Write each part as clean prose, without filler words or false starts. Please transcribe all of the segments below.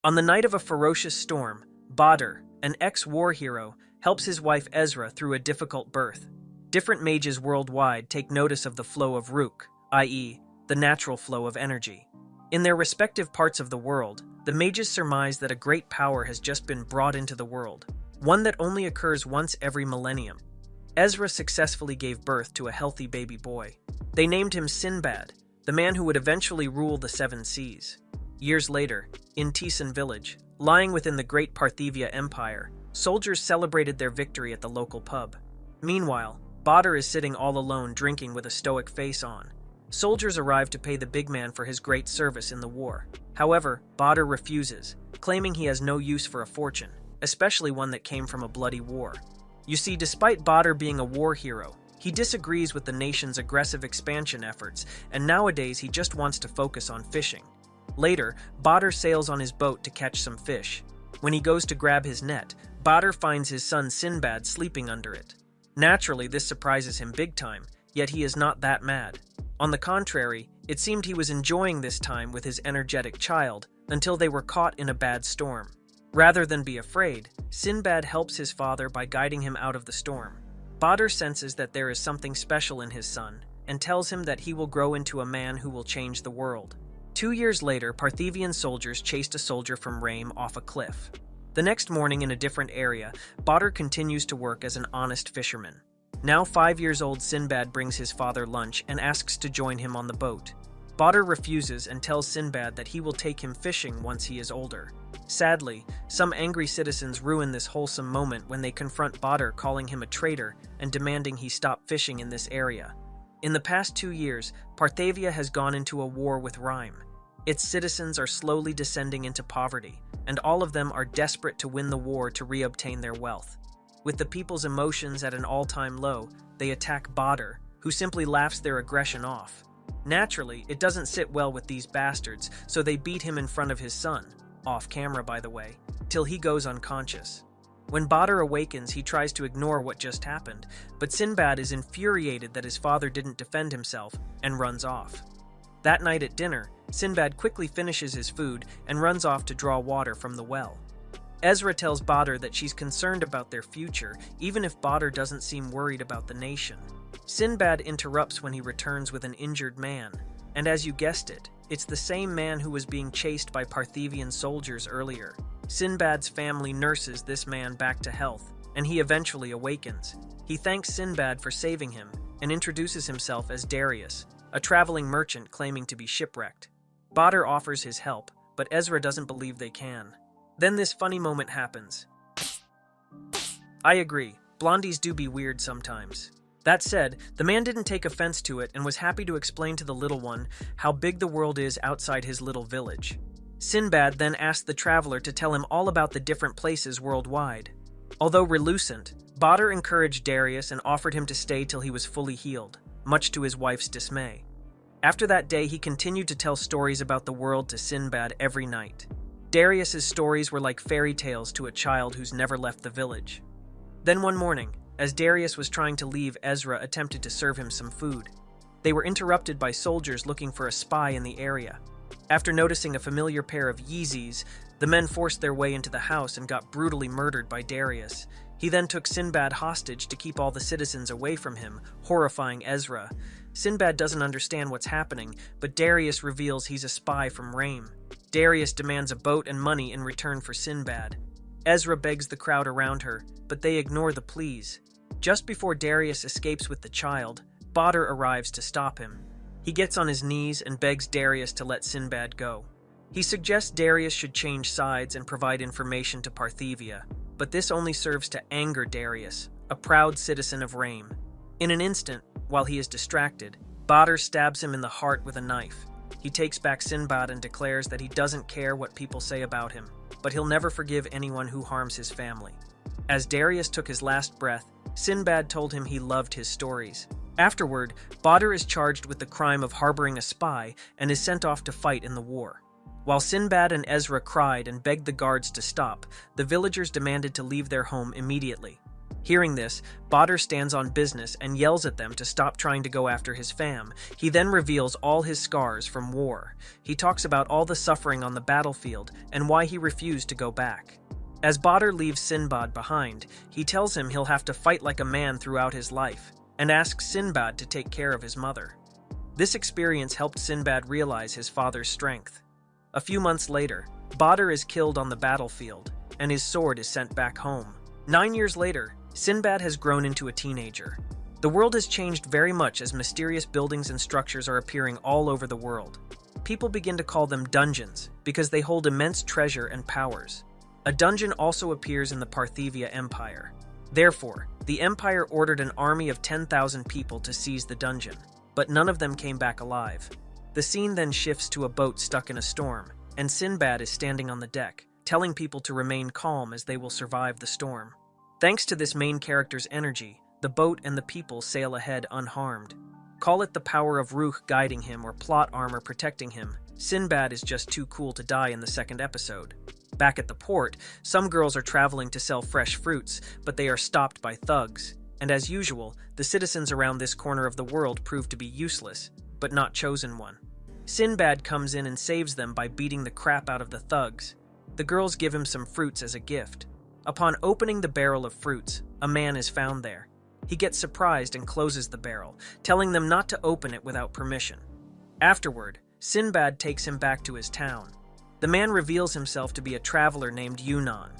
On the night of a ferocious storm, Badr, an ex-war hero, helps his wife Ezra through a difficult birth. Different mages worldwide take notice of the flow of Ruch, i.e., the natural flow of energy. In their respective parts of the world, the mages surmise that a great power has just been brought into the world, one that only occurs once every millennium. Ezra successfully gave birth to a healthy baby boy. They named him Sinbad, the man who would eventually rule the seven seas. Years later, in Sassan village, lying within the great Parthivia Empire, soldiers celebrated their victory at the local pub. Meanwhile, Badr is sitting all alone drinking with a stoic face on. Soldiers arrive to pay the big man for his great service in the war. However, Badr refuses, claiming he has no use for a fortune, especially one that came from a bloody war. You see, despite Badr being a war hero, he disagrees with the nation's aggressive expansion efforts, and nowadays he just wants to focus on fishing. Later, Badr sails on his boat to catch some fish. When he goes to grab his net, Badr finds his son Sinbad sleeping under it. Naturally, this surprises him big time, yet he is not that mad. On the contrary, it seemed he was enjoying this time with his energetic child until they were caught in a bad storm. Rather than be afraid, Sinbad helps his father by guiding him out of the storm. Badr senses that there is something special in his son and tells him that he will grow into a man who will change the world. 2 years later, Parthivian soldiers chased a soldier from Rame off a cliff. The next morning in a different area, Badr continues to work as an honest fisherman. Now 5 years old, Sinbad brings his father lunch and asks to join him on the boat. Badr refuses and tells Sinbad that he will take him fishing once he is older. Sadly, some angry citizens ruin this wholesome moment when they confront Badr, calling him a traitor and demanding he stop fishing in this area. In the past 2 years, Parthivia has gone into a war with Rime. Its citizens are slowly descending into poverty, and all of them are desperate to win the war to reobtain their wealth. With the people's emotions at an all-time low, they attack Badr, who simply laughs their aggression off. Naturally, it doesn't sit well with these bastards, so they beat him in front of his son, off camera by the way, till he goes unconscious. When Badr awakens, he tries to ignore what just happened, but Sinbad is infuriated that his father didn't defend himself and runs off. That night at dinner, Sinbad quickly finishes his food and runs off to draw water from the well. Ezra tells Badr that she's concerned about their future, even if Badr doesn't seem worried about the nation. Sinbad interrupts when he returns with an injured man, and as you guessed it, it's the same man who was being chased by Parthivian soldiers earlier. Sinbad's family nurses this man back to health, and he eventually awakens. He thanks Sinbad for saving him and introduces himself as Darius, a traveling merchant claiming to be shipwrecked. Badr offers his help, but Ezra doesn't believe they can. Then this funny moment happens. I agree, blondies do be weird sometimes. That said, the man didn't take offense to it and was happy to explain to the little one how big the world is outside his little village. Sinbad then asked the traveler to tell him all about the different places worldwide. Although reluctant, Badr encouraged Darius and offered him to stay till he was fully healed, much to his wife's dismay. After that day, he continued to tell stories about the world to Sinbad every night. Darius's stories were like fairy tales to a child who's never left the village. Then one morning, as Darius was trying to leave, Ezra attempted to serve him some food. They were interrupted by soldiers looking for a spy in the area. After noticing a familiar pair of Yeezys, the men forced their way into the house and got brutally murdered by Darius. He then took Sinbad hostage to keep all the citizens away from him, horrifying Ezra. Sinbad doesn't understand what's happening, but Darius reveals he's a spy from Rame. Darius demands a boat and money in return for Sinbad. Ezra begs the crowd around her, but they ignore the pleas. Just before Darius escapes with the child, Badr arrives to stop him. He gets on his knees and begs Darius to let Sinbad go. He suggests Darius should change sides and provide information to Parthivia, but this only serves to anger Darius, a proud citizen of Rame. In an instant, while he is distracted, Badr stabs him in the heart with a knife. He takes back Sinbad and declares that he doesn't care what people say about him, but he'll never forgive anyone who harms his family. As Darius took his last breath, Sinbad told him he loved his stories. Afterward, Badr is charged with the crime of harboring a spy and is sent off to fight in the war. While Sinbad and Ezra cried and begged the guards to stop, the villagers demanded to leave their home immediately. Hearing this, Badr stands on business and yells at them to stop trying to go after his fam. He then reveals all his scars from war. He talks about all the suffering on the battlefield and why he refused to go back. As Badr leaves Sinbad behind, he tells him he'll have to fight like a man throughout his life, and asks Sinbad to take care of his mother. This experience helped Sinbad realize his father's strength. A few months later, Badr is killed on the battlefield, and his sword is sent back home. 9 years later, Sinbad has grown into a teenager. The world has changed very much as mysterious buildings and structures are appearing all over the world. People begin to call them dungeons because they hold immense treasure and powers. A dungeon also appears in the Parthivia Empire. Therefore, the empire ordered an army of 10,000 people to seize the dungeon, but none of them came back alive. The scene then shifts to a boat stuck in a storm, and Sinbad is standing on the deck, telling people to remain calm as they will survive the storm. Thanks to this main character's energy, the boat and the people sail ahead unharmed. Call it the power of Ruh guiding him or plot armor protecting him, Sinbad is just too cool to die in the second episode. Back at the port, some girls are traveling to sell fresh fruits, but they are stopped by thugs. And as usual, the citizens around this corner of the world prove to be useless, but not chosen one. Sinbad comes in and saves them by beating the crap out of the thugs. The girls give him some fruits as a gift. Upon opening the barrel of fruits, a man is found there. He gets surprised and closes the barrel, telling them not to open it without permission. Afterward, Sinbad takes him back to his town. The man reveals himself to be a traveler named Yunnan.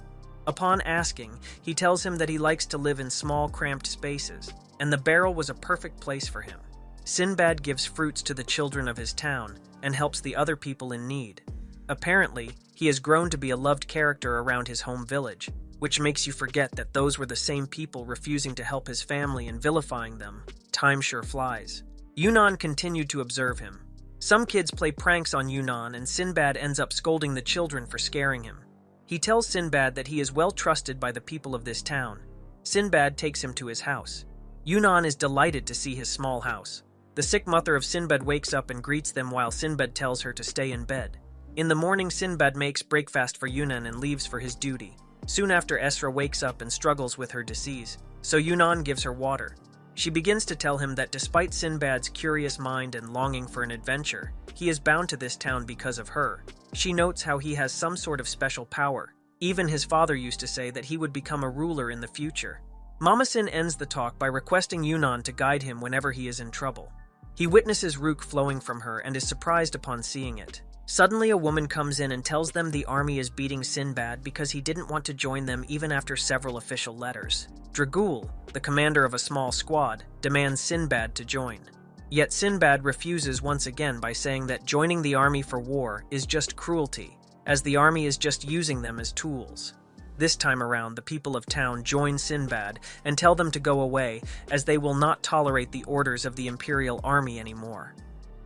Upon asking, he tells him that he likes to live in small, cramped spaces, and the barrel was a perfect place for him. Sinbad gives fruits to the children of his town and helps the other people in need. Apparently, he has grown to be a loved character around his home village, which makes you forget that those were the same people refusing to help his family and vilifying them. Time sure flies. Yunnan continued to observe him. Some kids play pranks on Yunnan, and Sinbad ends up scolding the children for scaring him. He tells Sinbad that he is well trusted by the people of this town. Sinbad takes him to his house. Yunnan is delighted to see his small house. The sick mother of Sinbad wakes up and greets them while Sinbad tells her to stay in bed. In the morning, Sinbad makes breakfast for Yunnan and leaves for his duty. Soon after, Esra wakes up and struggles with her disease, so Yunnan gives her water. She begins to tell him that despite Sinbad's curious mind and longing for an adventure, he is bound to this town because of her. She notes how he has some sort of special power. Even his father used to say that he would become a ruler in the future. Mamasin ends the talk by requesting Yunnan to guide him whenever he is in trouble. He witnesses Rook flowing from her and is surprised upon seeing it. Suddenly, a woman comes in and tells them the army is beating Sinbad because he didn't want to join them even after several official letters. Dragul, the commander of a small squad, demands Sinbad to join. Yet Sinbad refuses once again by saying that joining the army for war is just cruelty, as the army is just using them as tools. This time around, the people of town join Sinbad and tell them to go away, as they will not tolerate the orders of the imperial army anymore.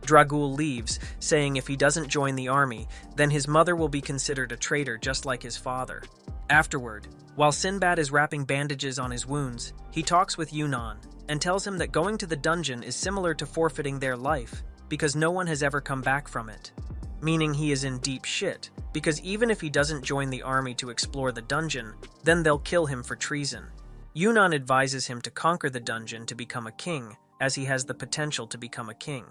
Dragul leaves, saying if he doesn't join the army, then his mother will be considered a traitor just like his father. Afterward, while Sinbad is wrapping bandages on his wounds, he talks with Yunnan and tells him that going to the dungeon is similar to forfeiting their life, because no one has ever come back from it. Meaning he is in deep shit, because even if he doesn't join the army to explore the dungeon, then they'll kill him for treason. Yunnan advises him to conquer the dungeon to become a king, as he has the potential to become a king.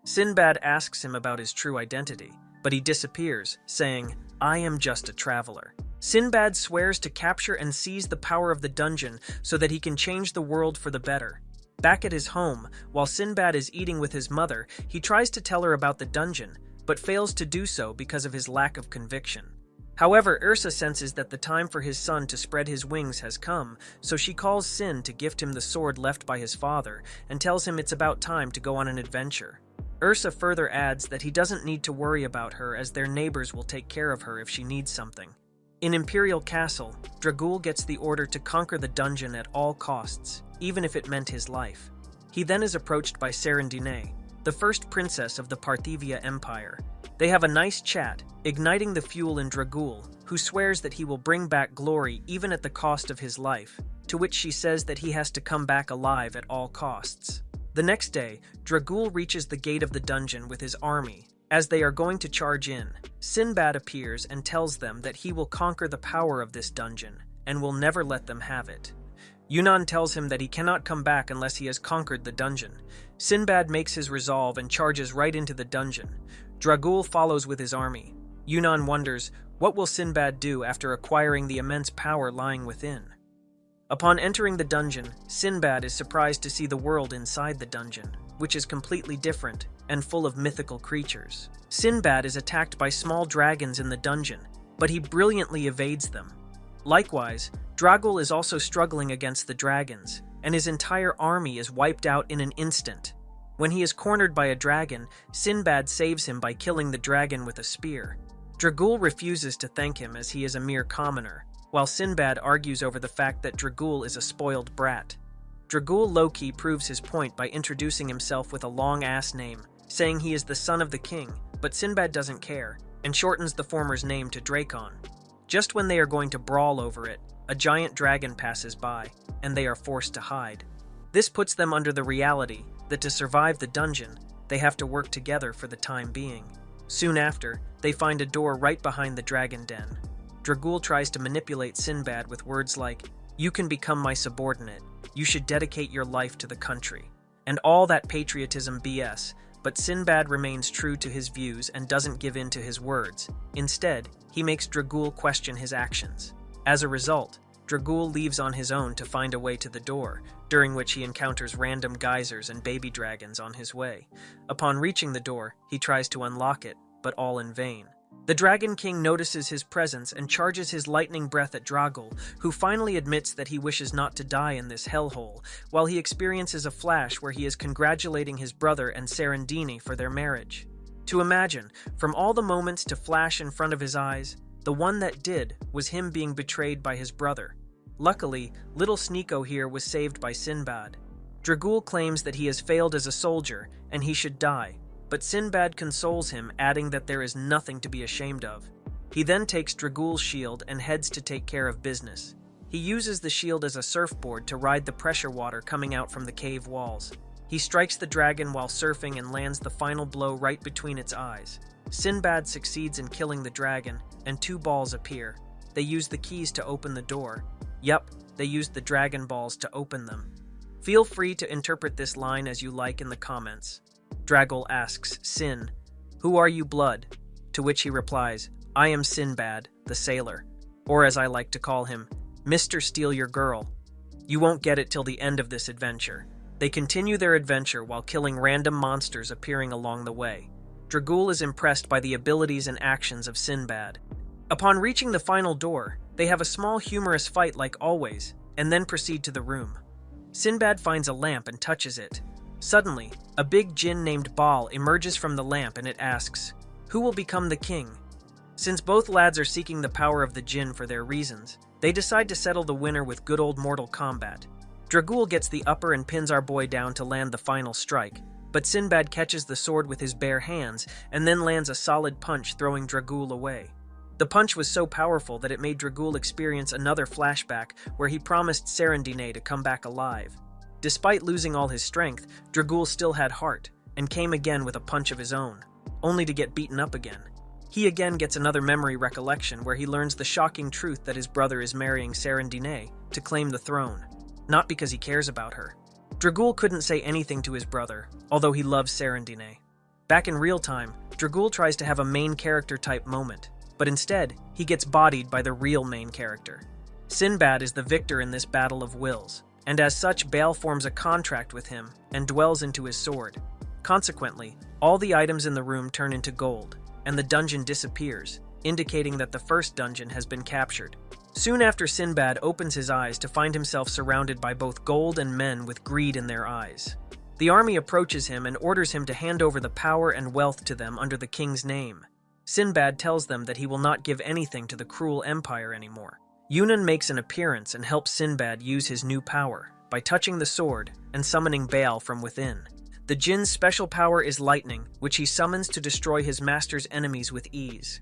Sinbad asks him about his true identity, but he disappears, saying, "I am just a traveler." Sinbad swears to capture and seize the power of the dungeon so that he can change the world for the better. Back at his home, while Sinbad is eating with his mother, he tries to tell her about the dungeon, but fails to do so because of his lack of conviction. However, Ursa senses that the time for his son to spread his wings has come, so she calls Sin to gift him the sword left by his father and tells him it's about time to go on an adventure. Ursa further adds that he doesn't need to worry about her as their neighbors will take care of her if she needs something. In Imperial Castle, Dragul gets the order to conquer the dungeon at all costs, even if it meant his life. He then is approached by Serendine, the first princess of the Parthivia Empire. They have a nice chat, igniting the fuel in Dragul, who swears that he will bring back glory even at the cost of his life, to which she says that he has to come back alive at all costs. The next day, Dragul reaches the gate of the dungeon with his army. As they are going to charge in, Sinbad appears and tells them that he will conquer the power of this dungeon and will never let them have it. Yunnan tells him that he cannot come back unless he has conquered the dungeon. Sinbad makes his resolve and charges right into the dungeon. Dragul follows with his army. Yunnan wonders, what will Sinbad do after acquiring the immense power lying within? Upon entering the dungeon, Sinbad is surprised to see the world inside the dungeon, which is completely different and full of mythical creatures. Sinbad is attacked by small dragons in the dungeon, but he brilliantly evades them. Likewise, Dragul is also struggling against the dragons, and his entire army is wiped out in an instant. When he is cornered by a dragon, Sinbad saves him by killing the dragon with a spear. Dragul refuses to thank him as he is a mere commoner, while Sinbad argues over the fact that Dragul is a spoiled brat. Dragul low-key proves his point by introducing himself with a long-ass name, saying he is the son of the king, but Sinbad doesn't care, and shortens the former's name to Drakon. Just when they are going to brawl over it, a giant dragon passes by, and they are forced to hide. This puts them under the reality that to survive the dungeon, they have to work together for the time being. Soon after, they find a door right behind the dragon den. Dragul tries to manipulate Sinbad with words like, "You can become my subordinate, you should dedicate your life to the country," and all that patriotism BS, but Sinbad remains true to his views and doesn't give in to his words. Instead, he makes Dragul question his actions. As a result, Dragul leaves on his own to find a way to the door, during which he encounters random geysers and baby dragons on his way. Upon reaching the door, he tries to unlock it, but all in vain. The Dragon King notices his presence and charges his lightning breath at Dragul, who finally admits that he wishes not to die in this hellhole, while he experiences a flash where he is congratulating his brother and Serendini for their marriage. To imagine, from all the moments to flash in front of his eyes, the one that did was him being betrayed by his brother. Luckily, little Sneeko here was saved by Sinbad. Dragul claims that he has failed as a soldier and he should die, but Sinbad consoles him, adding that there is nothing to be ashamed of. He then takes Dragul's shield and heads to take care of business. He uses the shield as a surfboard to ride the pressure water coming out from the cave walls. He strikes the dragon while surfing and lands the final blow right between its eyes. Sinbad succeeds in killing the dragon, and two balls appear. They use the keys to open the door. Yup, they used the dragon balls to open them. Feel free to interpret this line as you like in the comments. Dragul asks Sin, "Who are you, blood?" To which he replies, "I am Sinbad, the sailor," or as I like to call him, Mr. Steal Your Girl. You won't get it till the end of this adventure. They continue their adventure while killing random monsters appearing along the way. Dragul is impressed by the abilities and actions of Sinbad. Upon reaching the final door, they have a small humorous fight like always, and then proceed to the room. Sinbad finds a lamp and touches it. Suddenly, a big djinn named Baal emerges from the lamp and it asks, "Who will become the king?" Since both lads are seeking the power of the djinn for their reasons, they decide to settle the winner with good old Mortal Kombat. Dragul gets the upper and pins our boy down to land the final strike, but Sinbad catches the sword with his bare hands and then lands a solid punch, throwing Dragul away. The punch was so powerful that it made Dragul experience another flashback where he promised Serendine to come back alive. Despite losing all his strength, Dragul still had heart, and came again with a punch of his own, only to get beaten up again. He again gets another memory recollection where he learns the shocking truth that his brother is marrying Serendine to claim the throne, not because he cares about her. Dragul couldn't say anything to his brother, although he loves Serendine. Back in real time, Dragul tries to have a main character type moment, but instead, he gets bodied by the real main character. Sinbad is the victor in this battle of wills, and as such Baal forms a contract with him and dwells into his sword. Consequently, all the items in the room turn into gold, and the dungeon disappears, indicating that the first dungeon has been captured. Soon after, Sinbad opens his eyes to find himself surrounded by both gold and men with greed in their eyes. The army approaches him and orders him to hand over the power and wealth to them under the king's name. Sinbad tells them that he will not give anything to the cruel empire anymore. Yunnan makes an appearance and helps Sinbad use his new power by touching the sword and summoning Baal from within. The djinn's special power is lightning, which he summons to destroy his master's enemies with ease.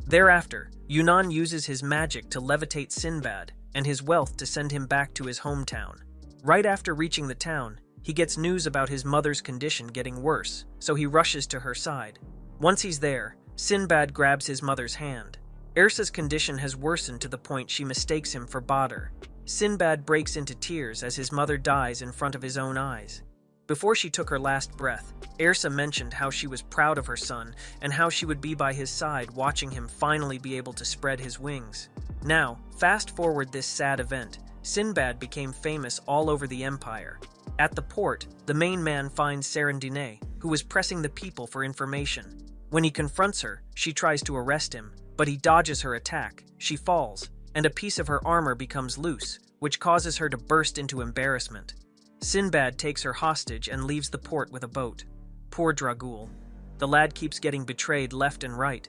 Thereafter, Yunnan uses his magic to levitate Sinbad and his wealth to send him back to his hometown. Right after reaching the town, he gets news about his mother's condition getting worse, so he rushes to her side. Once he's there, Sinbad grabs his mother's hand. Ersa's condition has worsened to the point she mistakes him for Badr. Sinbad breaks into tears as his mother dies in front of his own eyes. Before she took her last breath, Emyra mentioned how she was proud of her son and how she would be by his side watching him finally be able to spread his wings. Now, fast forward this sad event, Sinbad became famous all over the empire. At the port, the main man finds Sarandine, who was pressing the people for information. When he confronts her, she tries to arrest him, but he dodges her attack, she falls, and a piece of her armor becomes loose, which causes her to burst into embarrassment. Sinbad takes her hostage and leaves the port with a boat. Poor Dragul. The lad keeps getting betrayed left and right.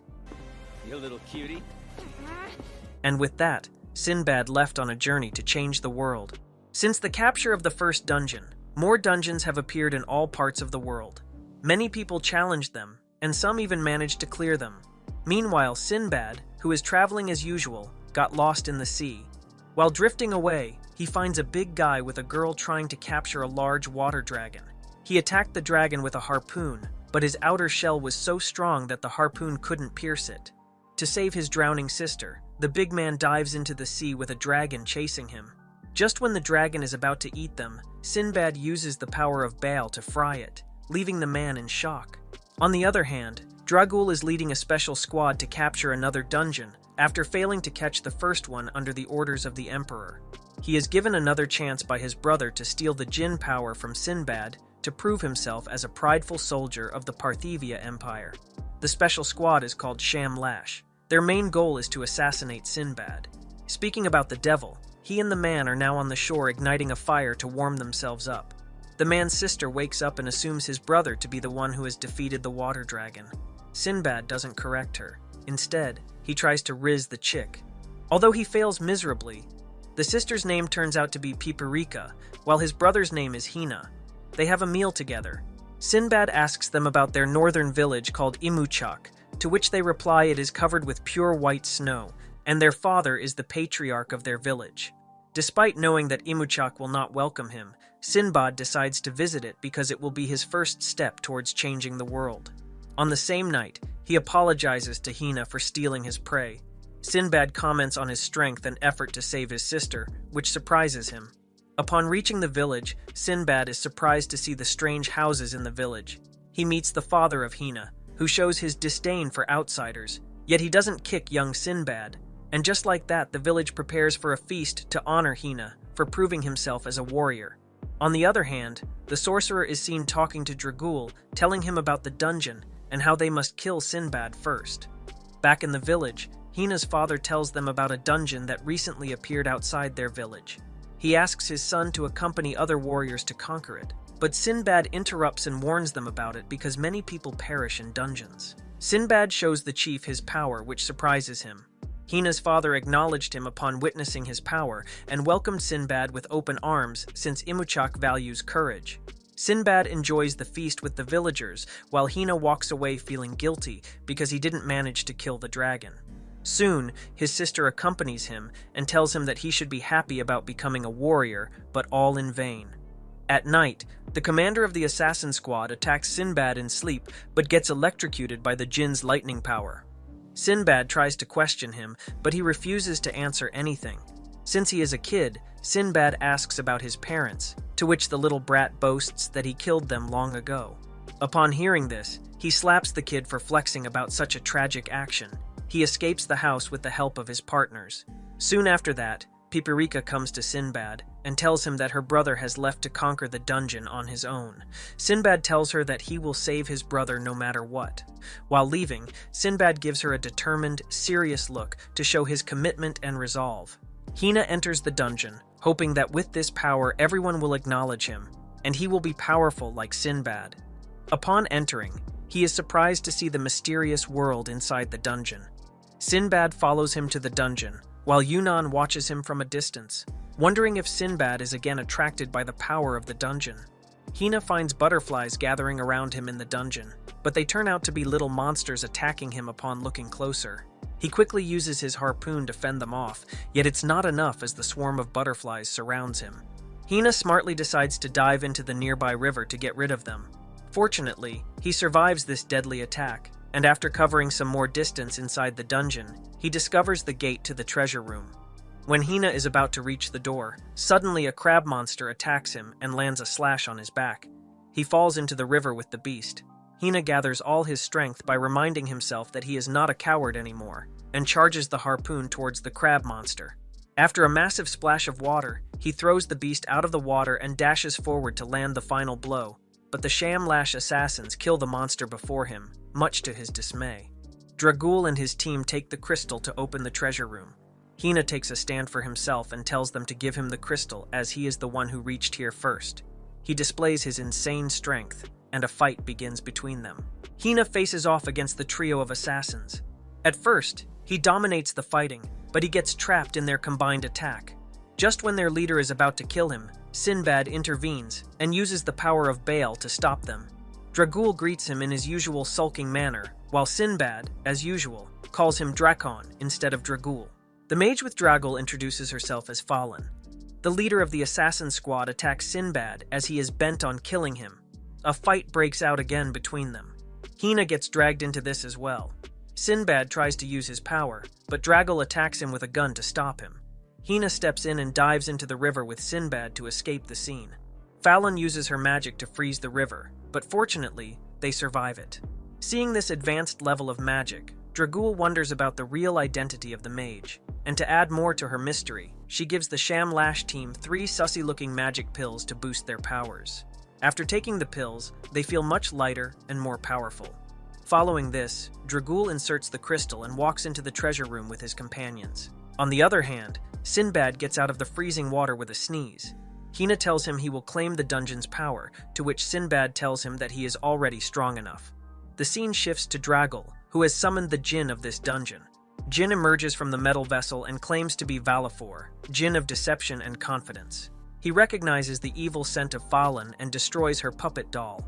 You little cutie. And with that, Sinbad left on a journey to change the world. Since the capture of the first dungeon, more dungeons have appeared in all parts of the world. Many people challenged them, and some even managed to clear them. Meanwhile, Sinbad, who is traveling as usual, got lost in the sea. While drifting away, he finds a big guy with a girl trying to capture a large water dragon. He attacked the dragon with a harpoon, but his outer shell was so strong that the harpoon couldn't pierce it. To save his drowning sister, the big man dives into the sea with a dragon chasing him. Just when the dragon is about to eat them, Sinbad uses the power of Baal to fry it, leaving the man in shock. On the other hand, Dragul is leading a special squad to capture another dungeon, after failing to catch the first one under the orders of the Emperor. He is given another chance by his brother to steal the Jinn power from Sinbad to prove himself as a prideful soldier of the Parthivia Empire. The special squad is called Sham Lash. Their main goal is to assassinate Sinbad. Speaking about the devil, he and the man are now on the shore igniting a fire to warm themselves up. The man's sister wakes up and assumes his brother to be the one who has defeated the water dragon. Sinbad doesn't correct her. Instead, he tries to riz the chick. Although he fails miserably, the sister's name turns out to be Pipirika, while his brother's name is Hina. They have a meal together. Sinbad asks them about their northern village called Imuchak, to which they reply it is covered with pure white snow, and their father is the patriarch of their village. Despite knowing that Imuchak will not welcome him, Sinbad decides to visit it because it will be his first step towards changing the world. On the same night, he apologizes to Hina for stealing his prey. Sinbad comments on his strength and effort to save his sister, which surprises him. Upon reaching the village, Sinbad is surprised to see the strange houses in the village. He meets the father of Hina, who shows his disdain for outsiders, yet he doesn't kick young Sinbad. And just like that, the village prepares for a feast to honor Hina for proving himself as a warrior. On the other hand, the sorcerer is seen talking to Dragul, telling him about the dungeon and how they must kill Sinbad first. Back in the village, Hina's father tells them about a dungeon that recently appeared outside their village. He asks his son to accompany other warriors to conquer it, but Sinbad interrupts and warns them about it because many people perish in dungeons. Sinbad shows the chief his power, which surprises him. Hina's father acknowledged him upon witnessing his power and welcomed Sinbad with open arms since Imuchak values courage. Sinbad enjoys the feast with the villagers while Hina walks away feeling guilty because he didn't manage to kill the dragon. Soon, his sister accompanies him and tells him that he should be happy about becoming a warrior, but all in vain. At night, the commander of the assassin squad attacks Sinbad in sleep but gets electrocuted by the jinn's lightning power. Sinbad tries to question him, but he refuses to answer anything. Since he is a kid, Sinbad asks about his parents, to which the little brat boasts that he killed them long ago. Upon hearing this, he slaps the kid for flexing about such a tragic action. He escapes the house with the help of his partners. Soon after that, Pipirika comes to Sinbad and tells him that her brother has left to conquer the dungeon on his own. Sinbad tells her that he will save his brother no matter what. While leaving, Sinbad gives her a determined, serious look to show his commitment and resolve. Hina enters the dungeon, hoping that with this power everyone will acknowledge him, and he will be powerful like Sinbad. Upon entering, he is surprised to see the mysterious world inside the dungeon. Sinbad follows him to the dungeon, while Yunnan watches him from a distance, wondering if Sinbad is again attracted by the power of the dungeon. Hina finds butterflies gathering around him in the dungeon, but they turn out to be little monsters attacking him upon looking closer. He quickly uses his harpoon to fend them off, yet it's not enough as the swarm of butterflies surrounds him. Hina smartly decides to dive into the nearby river to get rid of them. Fortunately, he survives this deadly attack, and after covering some more distance inside the dungeon, he discovers the gate to the treasure room. When Hina is about to reach the door, suddenly a crab monster attacks him and lands a slash on his back. He falls into the river with the beast. Hina gathers all his strength by reminding himself that he is not a coward anymore, and charges the harpoon towards the crab monster. After a massive splash of water, he throws the beast out of the water and dashes forward to land the final blow, but the Sham-Lash assassins kill the monster before him, much to his dismay. Dragul and his team take the crystal to open the treasure room. Hina takes a stand for himself and tells them to give him the crystal as he is the one who reached here first. He displays his insane strength, and a fight begins between them. Hina faces off against the trio of assassins. At first, he dominates the fighting, but he gets trapped in their combined attack. Just when their leader is about to kill him, Sinbad intervenes and uses the power of Baal to stop them. Dragul greets him in his usual sulking manner, while Sinbad, as usual, calls him Drakon instead of Dragul. The mage with Dragul introduces herself as Fallen. The leader of the assassin squad attacks Sinbad as he is bent on killing him. A fight breaks out again between them. Hina gets dragged into this as well. Sinbad tries to use his power, but Dragul attacks him with a gun to stop him. Hina steps in and dives into the river with Sinbad to escape the scene. Fallon uses her magic to freeze the river, but fortunately, they survive it. Seeing this advanced level of magic, Dragul wonders about the real identity of the mage, and to add more to her mystery, she gives the Sham-Lash team 3 sussy-looking magic pills to boost their powers. After taking the pills, they feel much lighter and more powerful. Following this, Dragul inserts the crystal and walks into the treasure room with his companions. On the other hand, Sinbad gets out of the freezing water with a sneeze. Hina tells him he will claim the dungeon's power, to which Sinbad tells him that he is already strong enough. The scene shifts to Dragul, who has summoned the Jinn of this dungeon. Jinn emerges from the metal vessel and claims to be Valifor, Jinn of deception and confidence. He recognizes the evil scent of Fallen and destroys her puppet doll.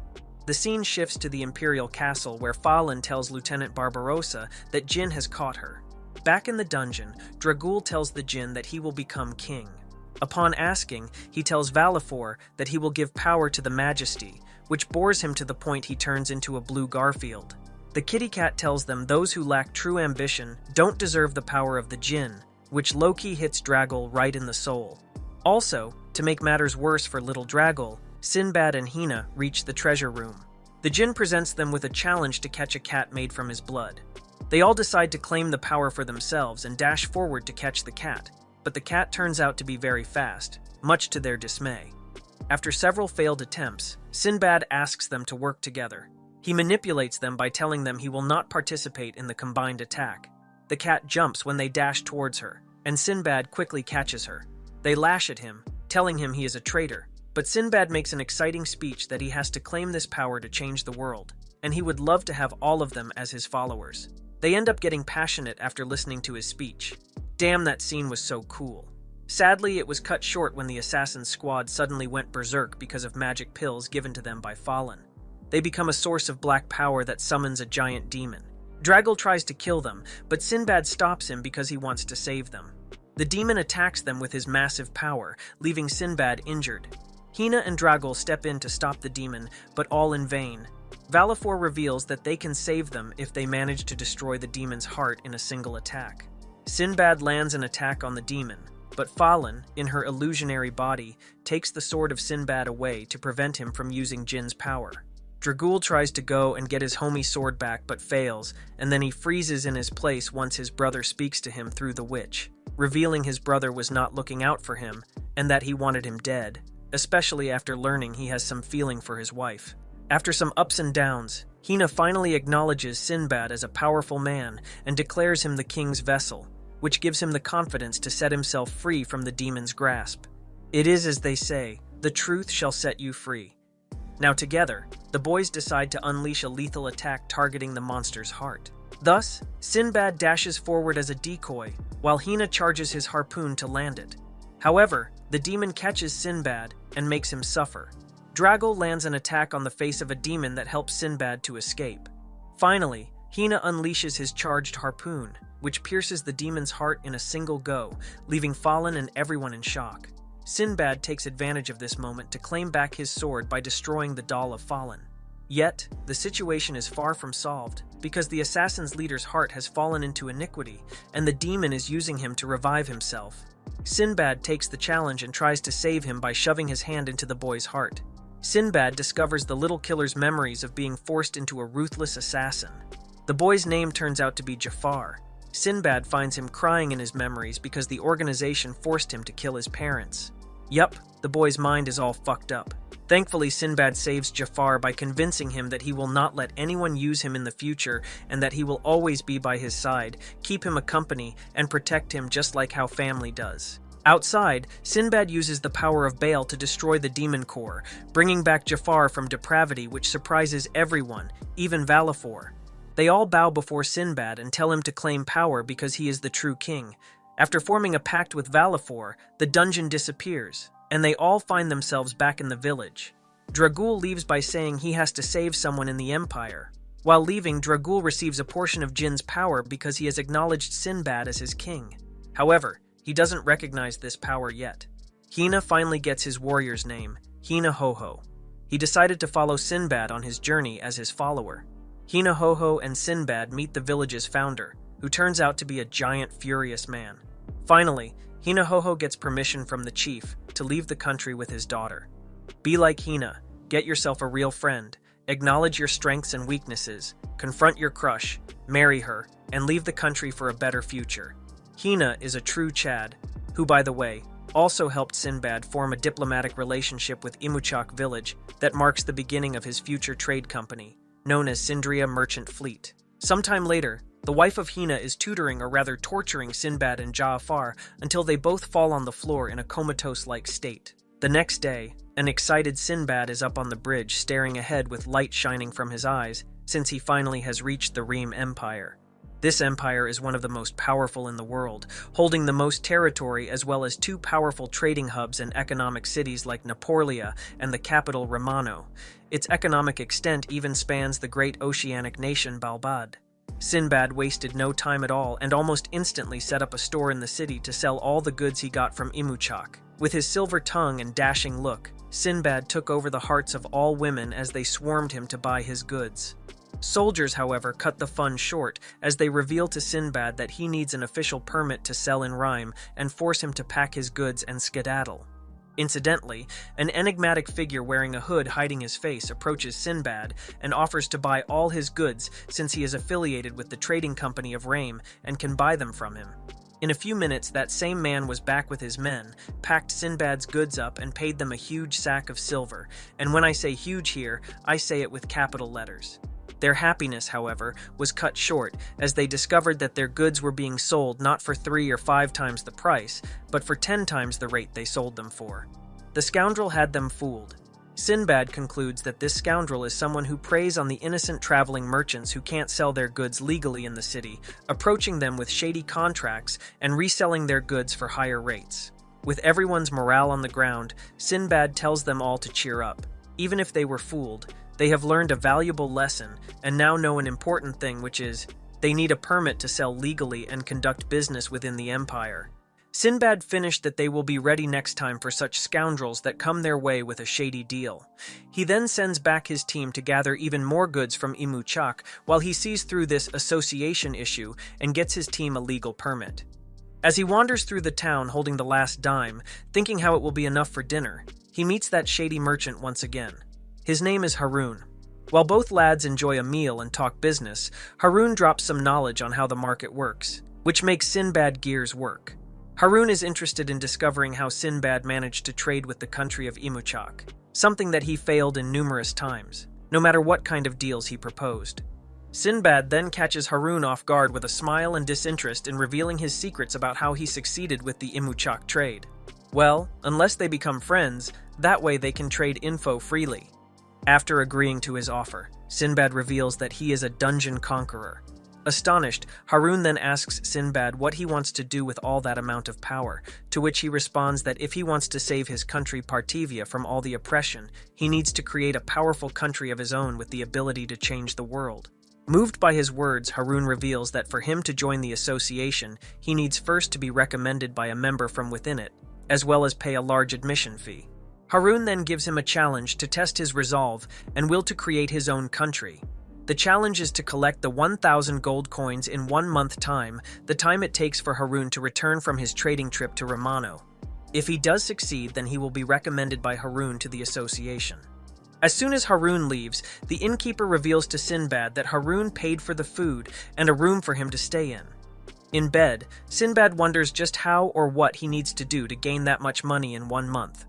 The scene shifts to the Imperial Castle where Fallen tells Lieutenant Barbarossa that Jinn has caught her. Back in the dungeon, Dragul tells the Jinn that he will become king. Upon asking, he tells Valifor that he will give power to the Majesty, which bores him to the point he turns into a blue Garfield. The kitty cat tells them those who lack true ambition don't deserve the power of the Jinn, which low-key hits Dragul right in the soul. Also, to make matters worse for little Dragul, Sinbad and Hina reach the treasure room. The Jinn presents them with a challenge to catch a cat made from his blood. They all decide to claim the power for themselves and dash forward to catch the cat, but the cat turns out to be very fast, much to their dismay. After several failed attempts, Sinbad asks them to work together. He manipulates them by telling them he will not participate in the combined attack. The cat jumps when they dash towards her, and Sinbad quickly catches her. They lash at him, telling him he is a traitor, but Sinbad makes an exciting speech that he has to claim this power to change the world, and he would love to have all of them as his followers. They end up getting passionate after listening to his speech. Damn, that scene was so cool. Sadly, it was cut short when the assassin squad suddenly went berserk because of magic pills given to them by Fallen. They become a source of black power that summons a giant demon. Dragul tries to kill them, but Sinbad stops him because he wants to save them. The demon attacks them with his massive power, leaving Sinbad injured. Hina and Dragul step in to stop the demon, but all in vain. Valifor reveals that they can save them if they manage to destroy the demon's heart in a single attack. Sinbad lands an attack on the demon, but Fallen, in her illusionary body, takes the sword of Sinbad away to prevent him from using Jinn's power. Dragul tries to go and get his homie's sword back but fails, and then he freezes in his place once his brother speaks to him through the witch, revealing his brother was not looking out for him and that he wanted him dead, especially after learning he has some feeling for his wife. After some ups and downs, Hina finally acknowledges Sinbad as a powerful man and declares him the king's vessel, which gives him the confidence to set himself free from the demon's grasp. It is as they say, the truth shall set you free. Now together, the boys decide to unleash a lethal attack targeting the monster's heart. Thus, Sinbad dashes forward as a decoy, while Hina charges his harpoon to land it. However, the demon catches Sinbad and makes him suffer. Dragul lands an attack on the face of a demon that helps Sinbad to escape. Finally, Hina unleashes his charged harpoon, which pierces the demon's heart in a single go, leaving Fallen and everyone in shock. Sinbad takes advantage of this moment to claim back his sword by destroying the doll of Fallen. Yet, the situation is far from solved, because the assassin's leader's heart has fallen into iniquity, and the demon is using him to revive himself. Sinbad takes the challenge and tries to save him by shoving his hand into the boy's heart. Sinbad discovers the little killer's memories of being forced into a ruthless assassin. The boy's name turns out to be Jafar. Sinbad finds him crying in his memories because the organization forced him to kill his parents. Yup, the boy's mind is all fucked up. Thankfully, Sinbad saves Jafar by convincing him that he will not let anyone use him in the future and that he will always be by his side, keep him a company, and protect him just like how family does. Outside, Sinbad uses the power of Baal to destroy the demon core, bringing back Jafar from depravity, which surprises everyone, even Valifor. They all bow before Sinbad and tell him to claim power because he is the true king. After forming a pact with Valifor, the dungeon disappears, and they all find themselves back in the village. Dragul leaves by saying he has to save someone in the Empire. While leaving, Dragul receives a portion of Jin's power because he has acknowledged Sinbad as his king. However, he doesn't recognize this power yet. Hina finally gets his warrior's name, Hina Hoho. He decided to follow Sinbad on his journey as his follower. Hina Hoho and Sinbad meet the village's founder, who turns out to be a giant, furious man. Finally, Hina Hoho gets permission from the chief to leave the country with his daughter. Be like Hina, get yourself a real friend, acknowledge your strengths and weaknesses, confront your crush, marry her, and leave the country for a better future. Hina is a true Chad, who, by the way, also helped Sinbad form a diplomatic relationship with Imuchak village that marks the beginning of his future trade company, known as Sindria Merchant Fleet. Sometime later, the wife of Hina is tutoring or rather torturing Sinbad and Ja'afar until they both fall on the floor in a comatose-like state. The next day, an excited Sinbad is up on the bridge staring ahead with light shining from his eyes since he finally has reached the Reem Empire. This empire is one of the most powerful in the world, holding the most territory as well as two powerful trading hubs and economic cities like Naporlia and the capital Romano. Its economic extent even spans the great oceanic nation Balbad. Sinbad wasted no time at all and almost instantly set up a store in the city to sell all the goods he got from Imuchak. With his silver tongue and dashing look, Sinbad took over the hearts of all women as they swarmed him to buy his goods. Soldiers, however, cut the fun short as they reveal to Sinbad that he needs an official permit to sell in Rhyme and force him to pack his goods and skedaddle. Incidentally, an enigmatic figure wearing a hood hiding his face approaches Sinbad and offers to buy all his goods since he is affiliated with the trading company of Rhyme and can buy them from him. In a few minutes, that same man was back with his men, packed Sinbad's goods up and paid them a huge sack of silver, and when I say huge here, I say it with capital letters. Their happiness, however, was cut short as they discovered that their goods were being sold not for 3 or 5 times the price, but for 10 times the rate they sold them for. The scoundrel had them fooled. Sinbad concludes that this scoundrel is someone who preys on the innocent traveling merchants who can't sell their goods legally in the city, approaching them with shady contracts and reselling their goods for higher rates. With everyone's morale on the ground, Sinbad tells them all to cheer up. Even if they were fooled, they have learned a valuable lesson and now know an important thing, which is they need a permit to sell legally and conduct business within the empire. Sinbad finished that they will be ready next time for such scoundrels that come their way with a shady deal. He then sends back his team to gather even more goods from Imuchak while he sees through this association issue and gets his team a legal permit. As he wanders through the town holding the last dime, thinking how it will be enough for dinner, he meets that shady merchant once again. His name is Harun. While both lads enjoy a meal and talk business, Harun drops some knowledge on how the market works, which makes Sinbad gears work. Harun is interested in discovering how Sinbad managed to trade with the country of Imuchak, something that he failed in numerous times, no matter what kind of deals he proposed. Sinbad then catches Harun off guard with a smile and disinterest in revealing his secrets about how he succeeded with the Imuchak trade. Well, unless they become friends, that way they can trade info freely. After agreeing to his offer, Sinbad reveals that he is a dungeon conqueror. Astonished, Harun then asks Sinbad what he wants to do with all that amount of power, to which he responds that if he wants to save his country Partivia from all the oppression, he needs to create a powerful country of his own with the ability to change the world. Moved by his words, Harun reveals that for him to join the association, he needs first to be recommended by a member from within it, as well as pay a large admission fee. Harun then gives him a challenge to test his resolve and will to create his own country. The challenge is to collect the 1,000 gold coins in 1 month time, the time it takes for Harun to return from his trading trip to Romano. If he does succeed, then he will be recommended by Harun to the association. As soon as Harun leaves, the innkeeper reveals to Sinbad that Harun paid for the food and a room for him to stay in. In bed, Sinbad wonders just how or what he needs to do to gain that much money in 1 month.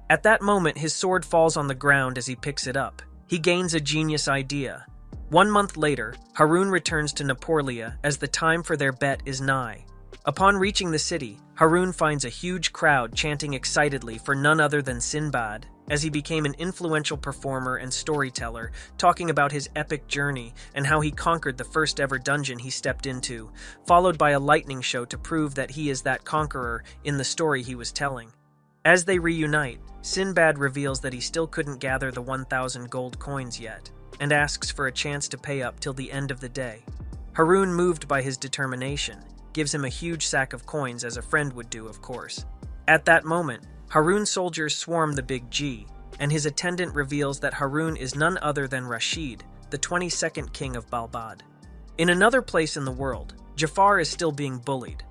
At that moment, his sword falls on the ground as he picks it up. He gains a genius idea. 1 month later, Harun returns to Naporlia as the time for their bet is nigh. Upon reaching the city, Harun finds a huge crowd chanting excitedly for none other than Sinbad, as he became an influential performer and storyteller, talking about his epic journey and how he conquered the first ever dungeon he stepped into, followed by a lightning show to prove that he is that conqueror in the story he was telling. As they reunite, Sinbad reveals that he still couldn't gather the 1,000 gold coins yet, and asks for a chance to pay up till the end of the day. Harun, moved by his determination, gives him a huge sack of coins as a friend would do, of course. At that moment, Harun's soldiers swarm the Big G, and his attendant reveals that Harun is none other than Rashid, the 22nd king of Balbad. In another place in the world, Jafar is still being bullied.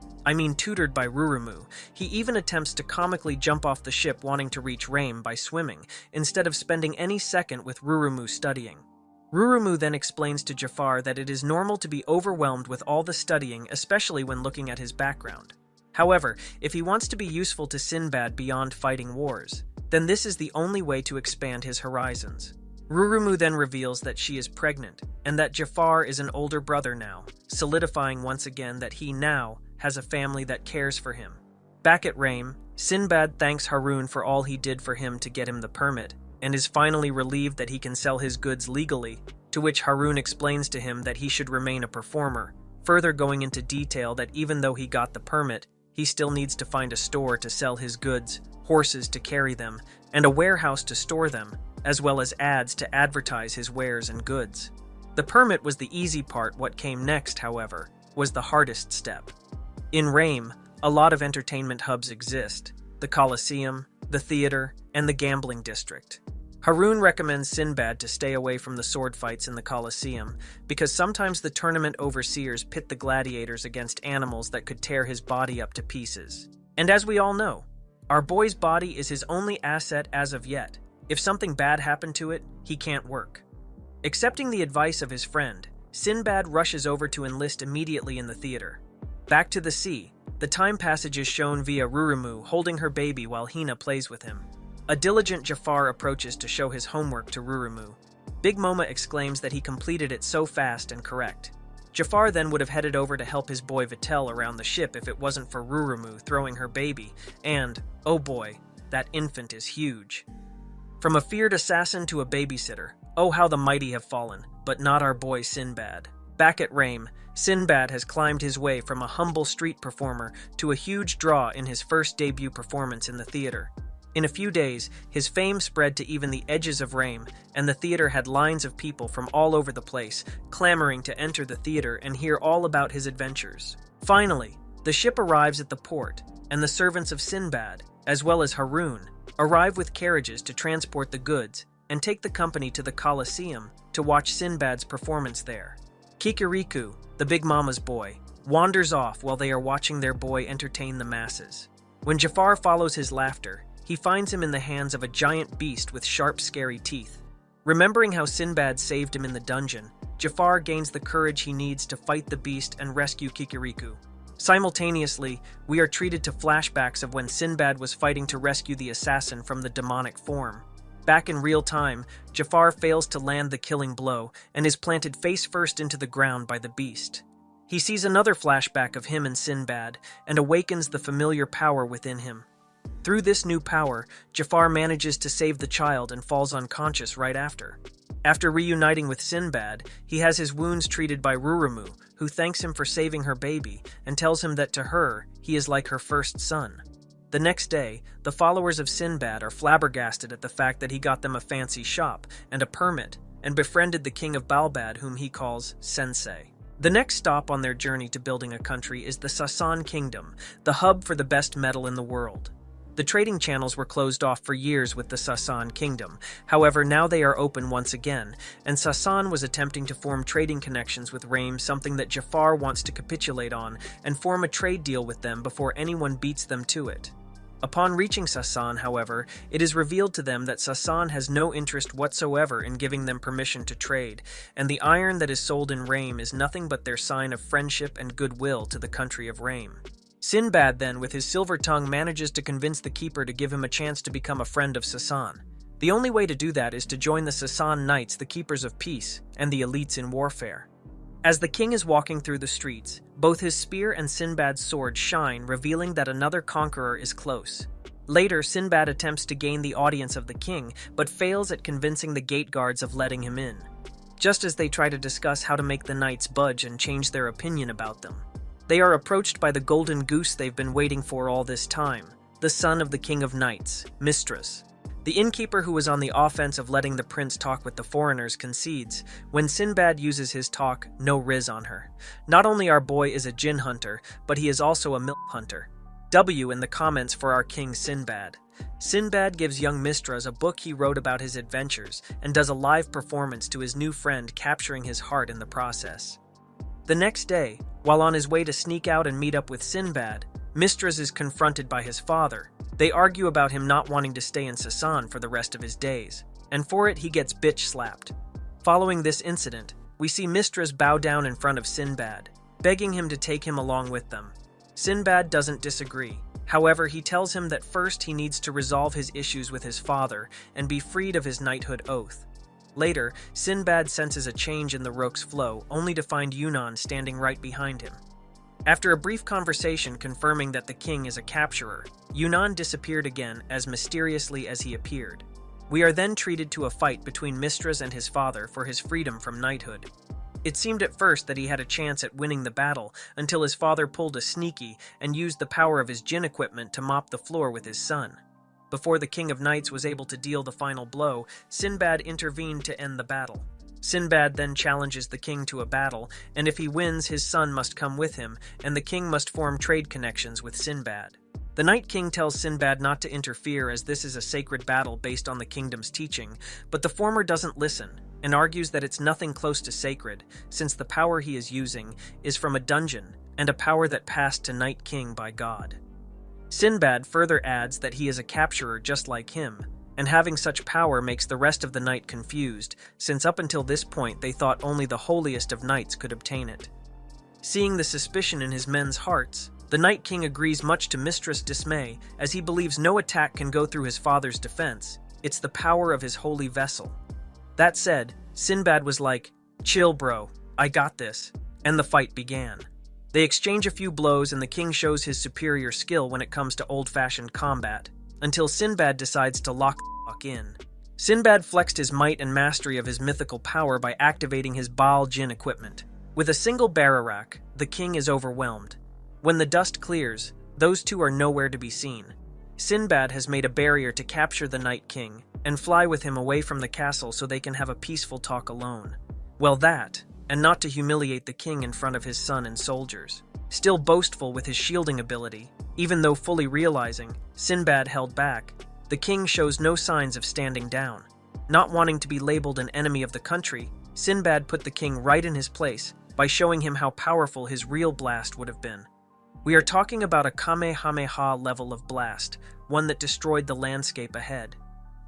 Tutored by Rurumu. He even attempts to comically jump off the ship wanting to reach Rame by swimming, instead of spending any second with Rurumu studying. Rurumu then explains to Jafar that it is normal to be overwhelmed with all the studying, especially when looking at his background. However, if he wants to be useful to Sinbad beyond fighting wars, then this is the only way to expand his horizons. Rurumu then reveals that she is pregnant, and that Jafar is an older brother now, solidifying once again that he now has a family that cares for him. Back at Rame, Sinbad thanks Harun for all he did for him to get him the permit, and is finally relieved that he can sell his goods legally, to which Harun explains to him that he should remain a performer, further going into detail that even though he got the permit, he still needs to find a store to sell his goods, horses to carry them, and a warehouse to store them, as well as ads to advertise his wares and goods. The permit was the easy part. What came next, however, was the hardest step. In Rame, a lot of entertainment hubs exist: the Colosseum, the theater, and the gambling district. Harun recommends Sinbad to stay away from the sword fights in the Colosseum, because sometimes the tournament overseers pit the gladiators against animals that could tear his body up to pieces. And as we all know, our boy's body is his only asset as of yet. If something bad happened to it, he can't work. Accepting the advice of his friend, Sinbad rushes over to enlist immediately in the theater. Back to the sea, the time passage is shown via Rurumu holding her baby while Hina plays with him. A diligent Jafar approaches to show his homework to Rurumu. Big Moma exclaims that he completed it so fast and correct. Jafar then would have headed over to help his boy Vitel around the ship if it wasn't for Rurumu throwing her baby, and, oh boy, that infant is huge. From a feared assassin to a babysitter, oh how the mighty have fallen, but not our boy Sinbad. Back at Rame, Sinbad has climbed his way from a humble street performer to a huge draw in his first debut performance in the theater. In a few days, his fame spread to even the edges of Rame, and the theater had lines of people from all over the place, clamoring to enter the theater and hear all about his adventures. Finally, the ship arrives at the port, and the servants of Sinbad, as well as Harun, arrive with carriages to transport the goods and take the company to the Colosseum to watch Sinbad's performance there. Kikiriku, the Big Mama's boy, wanders off while they are watching their boy entertain the masses. When Jafar follows his laughter, he finds him in the hands of a giant beast with sharp, scary teeth. Remembering how Sinbad saved him in the dungeon, Jafar gains the courage he needs to fight the beast and rescue Kikiriku. Simultaneously, we are treated to flashbacks of when Sinbad was fighting to rescue the assassin from the demonic form. Back in real time, Jafar fails to land the killing blow and is planted face first into the ground by the beast. He sees another flashback of him and Sinbad and awakens the familiar power within him. Through this new power, Jafar manages to save the child and falls unconscious right after. After reuniting with Sinbad, he has his wounds treated by Rurumu, who thanks him for saving her baby and tells him that to her, he is like her first son. The next day, the followers of Sinbad are flabbergasted at the fact that he got them a fancy shop and a permit and befriended the king of Balbad, whom he calls Sensei. The next stop on their journey to building a country is the Sassan kingdom, the hub for the best metal in the world. The trading channels were closed off for years with the Sassan kingdom. However, now they are open once again, and Sassan was attempting to form trading connections with Rame, something that Jafar wants to capitulate on and form a trade deal with them before anyone beats them to it. Upon reaching Sassan, however, it is revealed to them that Sassan has no interest whatsoever in giving them permission to trade, and the iron that is sold in Rame is nothing but their sign of friendship and goodwill to the country of Rame. Sinbad then, with his silver tongue, manages to convince the keeper to give him a chance to become a friend of Sassan. The only way to do that is to join the Sassan Knights, the keepers of peace, and the elites in warfare. As the king is walking through the streets, both his spear and Sinbad's sword shine, revealing that another conqueror is close. Later, Sinbad attempts to gain the audience of the king, but fails at convincing the gate guards of letting him in, just as they try to discuss how to make the knights budge and change their opinion about them. They are approached by the golden goose they've been waiting for all this time, the son of the king of knights, Mistress. The innkeeper who was on the offense of letting the prince talk with the foreigners concedes when Sinbad uses his talk no riz on her. Not only our boy is a jinn hunter, but he is also a milk hunter. W in the comments for our king Sinbad. Sinbad gives young Mistress a book he wrote about his adventures and does a live performance to his new friend, capturing his heart in the process. The next day, while on his way to sneak out and meet up with Sinbad, Mistress is confronted by his father. They argue about him not wanting to stay in Sassan for the rest of his days, and for it he gets bitch slapped. Following this incident, we see Mistress bow down in front of Sinbad, begging him to take him along with them. Sinbad doesn't disagree. However, he tells him that first he needs to resolve his issues with his father and be freed of his knighthood oath. Later, Sinbad senses a change in the rook's flow, only to find Yunnan standing right behind him. After a brief conversation confirming that the king is a capturer, Yunnan disappeared again as mysteriously as he appeared. We are then treated to a fight between Mistress and his father for his freedom from knighthood. It seemed at first that he had a chance at winning the battle until his father pulled a sneaky and used the power of his djinn equipment to mop the floor with his son. Before the King of Knights was able to deal the final blow, Sinbad intervened to end the battle. Sinbad then challenges the king to a battle, and if he wins, his son must come with him, and the king must form trade connections with Sinbad. The Night King tells Sinbad not to interfere as this is a sacred battle based on the kingdom's teaching, but the former doesn't listen, and argues that it's nothing close to sacred, since the power he is using is from a dungeon, and a power that passed to Night King by God. Sinbad further adds that he is a capturer just like him, and having such power makes the rest of the night confused, since up until this point they thought only the holiest of knights could obtain it. Seeing the suspicion in his men's hearts, the Night King agrees much to Mistress' dismay, as he believes no attack can go through his father's defense. It's the power of his holy vessel. That said, Sinbad was like, "Chill bro, I got this," and the fight began. They exchange a few blows and the king shows his superior skill when it comes to old-fashioned combat, until Sinbad decides to lock the fuck in. Sinbad flexed his might and mastery of his mythical power by activating his Baal Jinn equipment. With a single Bararak, the king is overwhelmed. When the dust clears, those two are nowhere to be seen. Sinbad has made a barrier to capture the Night King and fly with him away from the castle so they can have a peaceful talk alone. Well, that, and not to humiliate the king in front of his son and soldiers. Still boastful with his shielding ability, even though fully realizing Sinbad held back, the king shows no signs of standing down. Not wanting to be labeled an enemy of the country, Sinbad put the king right in his place by showing him how powerful his real blast would have been. We are talking about a Kamehameha level of blast, one that destroyed the landscape ahead.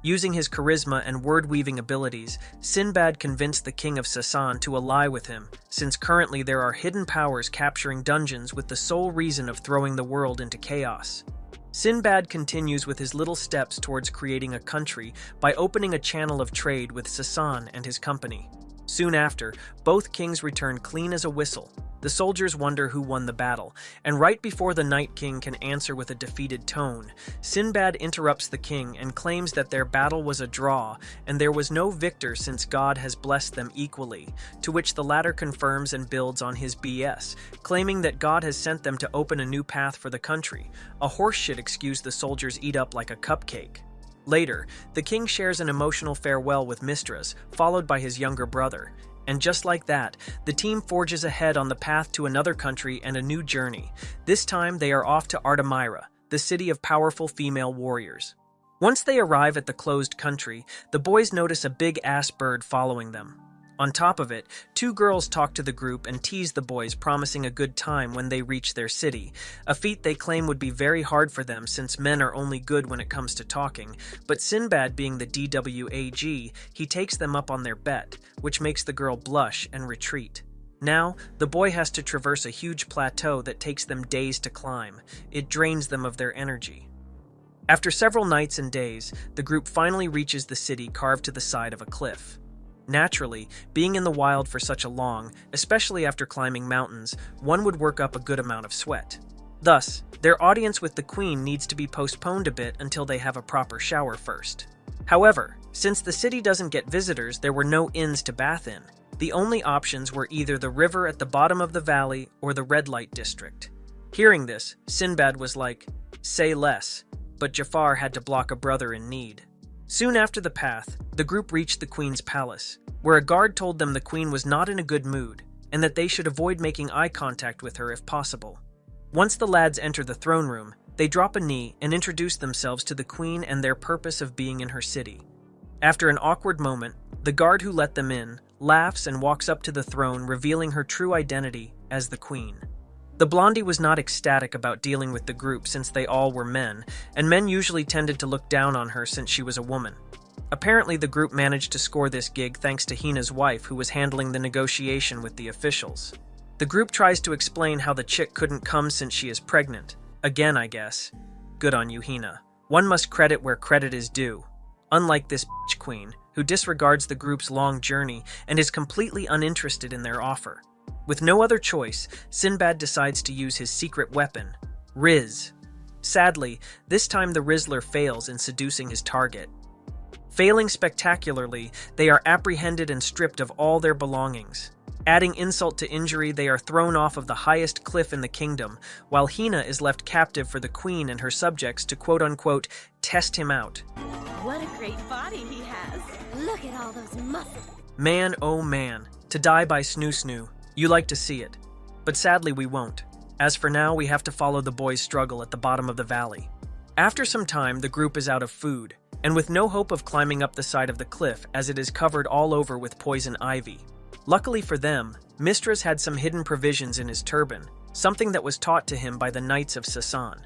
Using his charisma and word-weaving abilities, Sinbad convinced the king of Sassan to ally with him, since currently there are hidden powers capturing dungeons with the sole reason of throwing the world into chaos. Sinbad continues with his little steps towards creating a country by opening a channel of trade with Sassan and his company. Soon after, both kings return clean as a whistle. The soldiers wonder who won the battle, and right before the Night King can answer with a defeated tone, Sinbad interrupts the king and claims that their battle was a draw and there was no victor since God has blessed them equally, to which the latter confirms and builds on his BS, claiming that God has sent them to open a new path for the country, a horseshit excuse the soldiers eat up like a cupcake. Later, the king shares an emotional farewell with Mistress, followed by his younger brother. And just like that, the team forges ahead on the path to another country and a new journey. This time they are off to Emyra, the city of powerful female warriors. Once they arrive at the closed country, the boys notice a big-ass bird following them. On top of it, two girls talk to the group and tease the boys, promising a good time when they reach their city, a feat they claim would be very hard for them since men are only good when it comes to talking, but Sinbad being the DWAG, he takes them up on their bet, which makes the girl blush and retreat. Now, the boy has to traverse a huge plateau that takes them days to climb. It drains them of their energy. After several nights and days, the group finally reaches the city carved to the side of a cliff. Naturally, being in the wild for such a long, especially after climbing mountains, one would work up a good amount of sweat. Thus, their audience with the queen needs to be postponed a bit until they have a proper shower first. However, since the city doesn't get visitors, there were no inns to bath in. The only options were either the river at the bottom of the valley or the red light district. Hearing this, Sinbad was like, "Say less," but Jafar had to block a brother in need. Soon after the path, the group reached the queen's palace, where a guard told them the queen was not in a good mood, and that they should avoid making eye contact with her if possible. Once the lads enter the throne room, they drop a knee and introduce themselves to the queen and their purpose of being in her city. After an awkward moment, the guard who let them in laughs and walks up to the throne, revealing her true identity as the queen. The blondie was not ecstatic about dealing with the group since they all were men, and men usually tended to look down on her since she was a woman. Apparently, the group managed to score this gig thanks to Hina's wife, who was handling the negotiation with the officials. The group tries to explain how the chick couldn't come since she is pregnant. Again, I guess. Good on you, Hina. One must credit where credit is due. Unlike this bitch queen, who disregards the group's long journey and is completely uninterested in their offer. With no other choice, Sinbad decides to use his secret weapon, Riz. Sadly, this time the Rizzler fails in seducing his target. Failing spectacularly, they are apprehended and stripped of all their belongings. Adding insult to injury, they are thrown off of the highest cliff in the kingdom, while Hina is left captive for the queen and her subjects to quote-unquote test him out. What a great body he has. Look at all those muscles. Man, oh man, to die by snoo-snoo. You like to see it. But sadly we won't. As for now, we have to follow the boys' struggle at the bottom of the valley. After some time, the group is out of food, and with no hope of climbing up the side of the cliff as it is covered all over with poison ivy. Luckily for them, Mistras had some hidden provisions in his turban, something that was taught to him by the Knights of Sassan.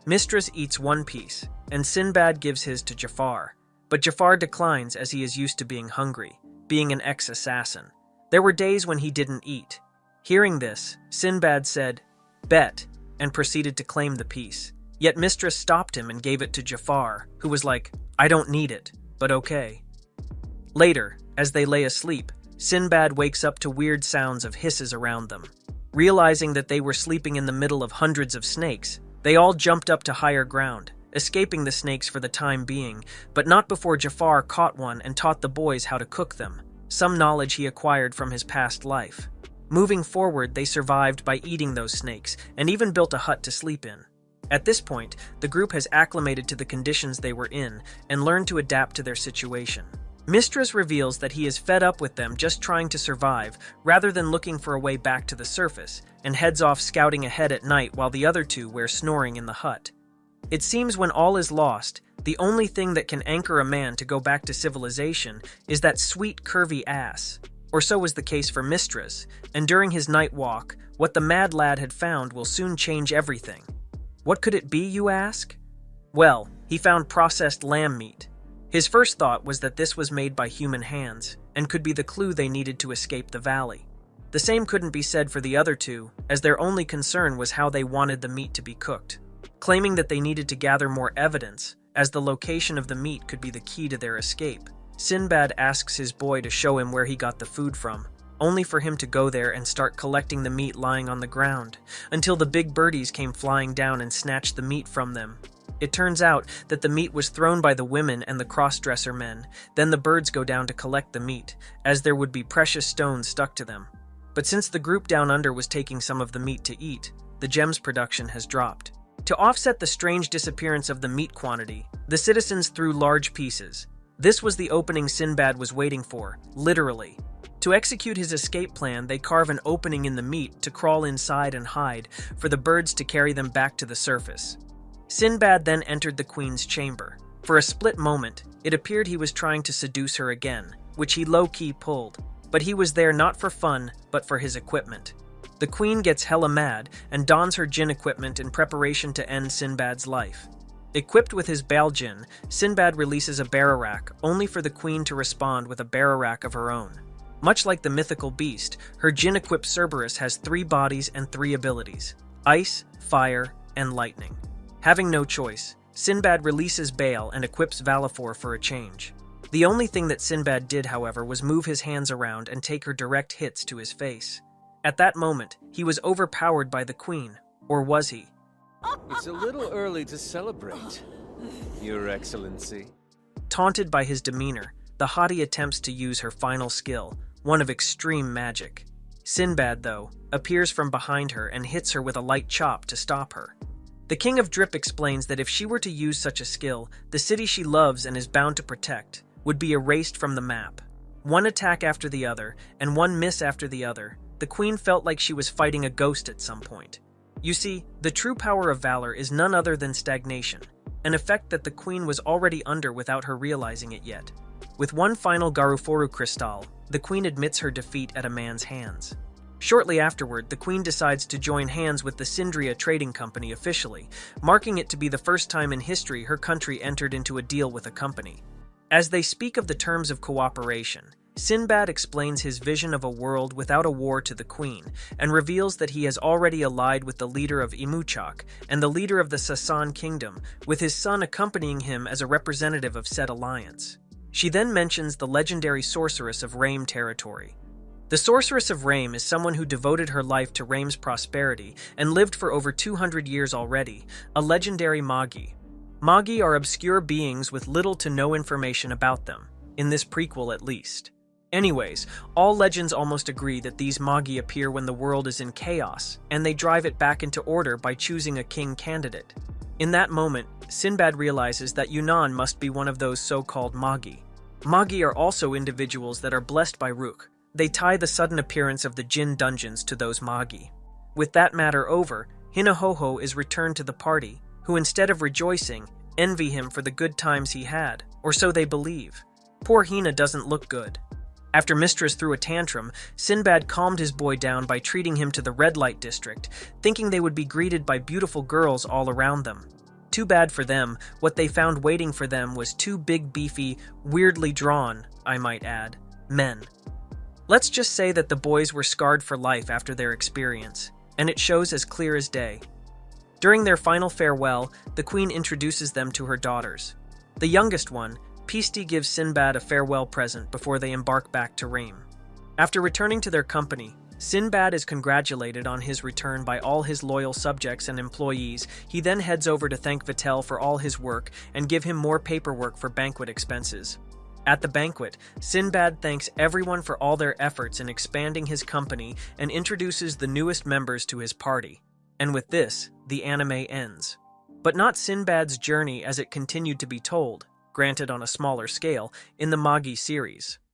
Mistras eats one piece, and Sinbad gives his to Jafar, but Jafar declines as he is used to being hungry, being an ex-assassin. There were days when he didn't eat. Hearing this, Sinbad said, "Bet," and proceeded to claim the piece. Yet Mistress stopped him and gave it to Jafar, who was like, "I don't need it, but okay." Later, as they lay asleep, Sinbad wakes up to weird sounds of hisses around them. Realizing that they were sleeping in the middle of hundreds of snakes, they all jumped up to higher ground, escaping the snakes for the time being, but not before Jafar caught one and taught the boys how to cook them, some knowledge he acquired from his past life. Moving forward, they survived by eating those snakes, and even built a hut to sleep in. At this point, the group has acclimated to the conditions they were in, and learned to adapt to their situation. Mistras reveals that he is fed up with them just trying to survive, rather than looking for a way back to the surface, and heads off scouting ahead at night while the other two were snoring in the hut. It seems when all is lost, the only thing that can anchor a man to go back to civilization is that sweet curvy ass. Or so was the case for Mistras, and during his night walk, what the mad lad had found will soon change everything. What could it be, you ask? Well, he found processed lamb meat. His first thought was that this was made by human hands, and could be the clue they needed to escape the valley. The same couldn't be said for the other two, as their only concern was how they wanted the meat to be cooked. Claiming that they needed to gather more evidence, as the location of the meat could be the key to their escape, Sinbad asks his boy to show him where he got the food from, only for him to go there and start collecting the meat lying on the ground, until the big birdies came flying down and snatched the meat from them. It turns out that the meat was thrown by the women and the cross-dresser men, then the birds go down to collect the meat, as there would be precious stones stuck to them. But since the group down under was taking some of the meat to eat, the gems production has dropped. To offset the strange disappearance of the meat quantity, the citizens threw large pieces. This was the opening Sinbad was waiting for, literally. To execute his escape plan, they carve an opening in the meat to crawl inside and hide, for the birds to carry them back to the surface. Sinbad then entered the queen's chamber. For a split moment, it appeared he was trying to seduce her again, which he low-key pulled. But he was there not for fun, but for his equipment. The queen gets hella mad and dons her jinn equipment in preparation to end Sinbad's life. Equipped with his Baal Jinn, Sinbad releases a Bararak, only for the queen to respond with a Bararak of her own. Much like the mythical beast, her jinn-equipped Cerberus has 3 bodies and 3 abilities: ice, fire, and lightning. Having no choice, Sinbad releases Baal and equips Valifor for a change. The only thing that Sinbad did, however, was move his hands around and take her direct hits to his face. At that moment, he was overpowered by the queen, or was he? It's a little early to celebrate, Your Excellency. Taunted by his demeanor, the hottie attempts to use her final skill, one of extreme magic. Sinbad, though, appears from behind her and hits her with a light chop to stop her. The King of Drip explains that if she were to use such a skill, the city she loves and is bound to protect would be erased from the map. One attack after the other, and one miss after the other, the queen felt like she was fighting a ghost at some point. You see, the true power of valor is none other than stagnation, an effect that the queen was already under without her realizing it yet. With one final Garuforu crystal, the queen admits her defeat at a man's hands. Shortly afterward, the queen decides to join hands with the Sindria Trading Company officially, marking it to be the first time in history her country entered into a deal with a company. As they speak of the terms of cooperation, Sinbad explains his vision of a world without a war to the queen, and reveals that he has already allied with the leader of Imuchak and the leader of the Sassan kingdom, with his son accompanying him as a representative of said alliance. She then mentions the legendary sorceress of Rame territory. The Sorceress of Rame is someone who devoted her life to Rame's prosperity and lived for over 200 years already, a legendary Magi. Magi are obscure beings with little to no information about them, in this prequel at least. Anyways, all legends almost agree that these Magi appear when the world is in chaos, and they drive it back into order by choosing a king candidate. In that moment, Sinbad realizes that Yunnan must be one of those so-called Magi. Magi are also individuals that are blessed by Rook. They tie the sudden appearance of the Jinn dungeons to those Magi. With that matter over, Hinahoho is returned to the party, who instead of rejoicing, envy him for the good times he had, or so they believe. Poor Hina doesn't look good. After Mistress threw a tantrum, Sinbad calmed his boy down by treating him to the red light district, thinking they would be greeted by beautiful girls all around them. Too bad for them, what they found waiting for them was 2 big beefy, weirdly drawn, I might add, men. Let's just say that the boys were scarred for life after their experience, and it shows as clear as day. During their final farewell, the queen introduces them to her daughters. The youngest one, Pisti, gives Sinbad a farewell present before they embark back to Rame. After returning to their company, Sinbad is congratulated on his return by all his loyal subjects and employees. He then heads over to thank Vittel for all his work and give him more paperwork for banquet expenses. At the banquet, Sinbad thanks everyone for all their efforts in expanding his company and introduces the newest members to his party. And with this, the anime ends. But not Sinbad's journey as it continued to be told, granted on a smaller scale, in the Magi series.